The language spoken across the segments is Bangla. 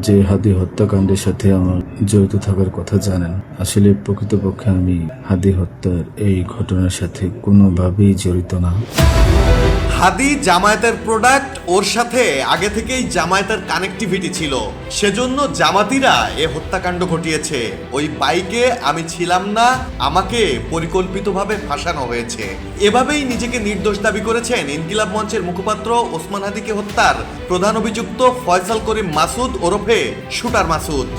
যে হাদি হত্যাকাণ্ডের সাথে আমার জড়িত থাকার কথা জানেন। আসলে প্রকৃতপক্ষে আমি হাদি হত্যার এই ঘটনার সাথে কোনোভাবেই জড়িত না। হাদি জামায়াতের প্রোডাক্ট, ওর সাথে আগে থেকেই জামায়াতের কানেক্টিভিটি ছিল, সেজন্য জামাতিরা এ হত্যাকাণ্ড ঘটিয়েছে। ওই বাইকে আমি ছিলাম না, আমাকে পরিকল্পিতভাবে ফাঁসানো হয়েছে, এভাবেই নিজেকে নির্দোষ দাবি করেছেন ইনকিলাব মঞ্চের মুখপাত্র ওসমান হাদিকে হত্যার প্রধান অভিযুক্ত ফয়সাল করিম মাসুদ ওরফে শুটার মাসুদ।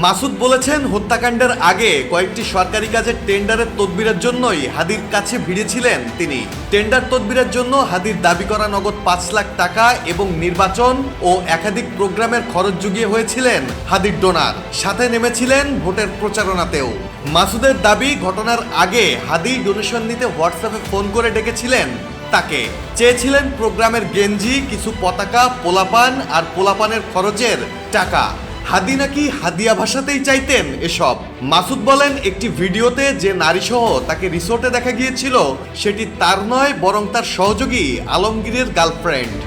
মাসুদ বলেছেন, হত্যাকাণ্ডের আগে কয়েকটি সরকারি কাজের টেন্ডারের তদবিরের জন্যই হাদির কাছে ভিড়েছিলেন তিনি। টেন্ডার তদবিরের জন্য হাদির দাবি করা নগদ ৫ লাখ টাকা এবং নির্বাচন ও একাধিক প্রোগ্রামের খরচ জুগিয়ে হয়েছিলেন হাদির ডোনার, সাথে নেমেছিলেন ভোটের প্রচারণাতেও। মাসুদের দাবি, ঘটনার আগে হাদি ডোনেশন নিতে হোয়াটসঅ্যাপে ফোন করে ডেকেছিলেন তাকে, চেয়েছিলেন প্রোগ্রামের গেঞ্জি, কিছু পতাকা, পোলাপান আর পোলাপানের খরচের টাকা। হাদি নাকি হাদিয়া ভাষাতেই চাইতেন এসব। মাসুদ বলেন, একটি ভিডিওতে যে নারীসহ তাকে রিসোর্টে দেখা গিয়েছিল সেটি তার নয়, বরং তার সহযোগী আলমগীরের গার্লফ্রেন্ড।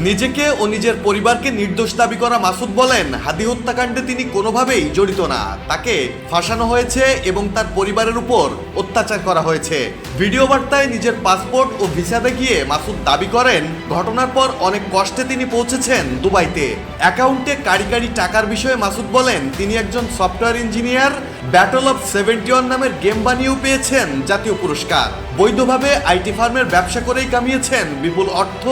নিজেকে ও নিজের পরিবারকে নির্দোষ দাবি করা মাসুদ বলেন, হাদি হত্যাকাণ্ডে তিনি কোনোভাবেই জড়িত না, তাকে ফাঁসানো হয়েছে এবং তার পরিবারের উপর অত্যাচার করা হয়েছে। ভিডিও বার্তায় নিজের পাসপোর্ট ও ভিসা দেখিয়ে মাসুদ দাবি করেন, ঘটনার পর অনেক কষ্টে তিনি পৌঁছেছেন দুবাইতে। অ্যাকাউন্টে কারি কারি টাকার বিষয়ে মাসুদ বলেন, তিনি একজন সফটওয়্যার ইঞ্জিনিয়ার, ব্যাটল অফ 71 নামের গেম বানিয়েও পেয়েছেন জাতীয় পুরস্কার। বৈধভাবে আইটি ফার্মের ব্যবসা করেই কামিয়েছেন বিপুল অর্থ,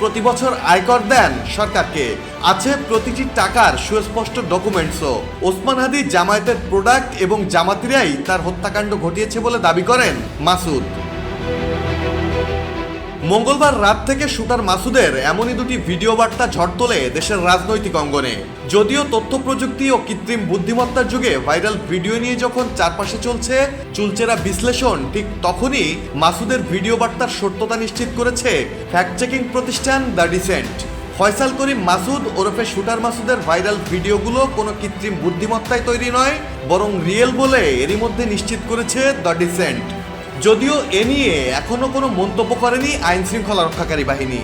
প্রতি বছর আয়কর দেন সরকারকে, আছে প্রতিটি টাকার সুস্পষ্ট ডকুমেন্টসও। ওসমান হাদি জামায়াতের প্রোডাক্ট এবং জামাতিরাই তার হত্যাকাণ্ড ঘটিয়েছে বলে দাবি করেন মাসুদ। মঙ্গলবার রাত থেকে শুটার মাসুদের এমনই দুটি ভিডিও বার্তা ঝড় তোলে দেশের রাজনৈতিক অঙ্গনে। যদিও তথ্য প্রযুক্তি ও কৃত্রিম বুদ্ধিমত্তার যুগে ভাইরাল ভিডিও নিয়ে যখন চারপাশে চলছে চুলচেরা বিশ্লেষণ, ঠিক তখনই মাসুদের ভিডিও বার্তার সত্যতা নিশ্চিত করেছে ফ্যাক্ট চেকিং প্রতিষ্ঠান দ্য ডিসেন্ট। ফয়সাল করিম মাসুদ ওরফে শুটার মাসুদের ভাইরাল ভিডিওগুলো কোনো কৃত্রিম বুদ্ধিমত্তায় তৈরি নয়, বরং রিয়েল বলে এরই মধ্যে নিশ্চিত করেছে দ্য ডিসেন্ট। যদিও এ নিয়ে এখনো কোনো মন্তব্য করেনি আইন শৃঙ্খলা রক্ষাকারী বাহিনী।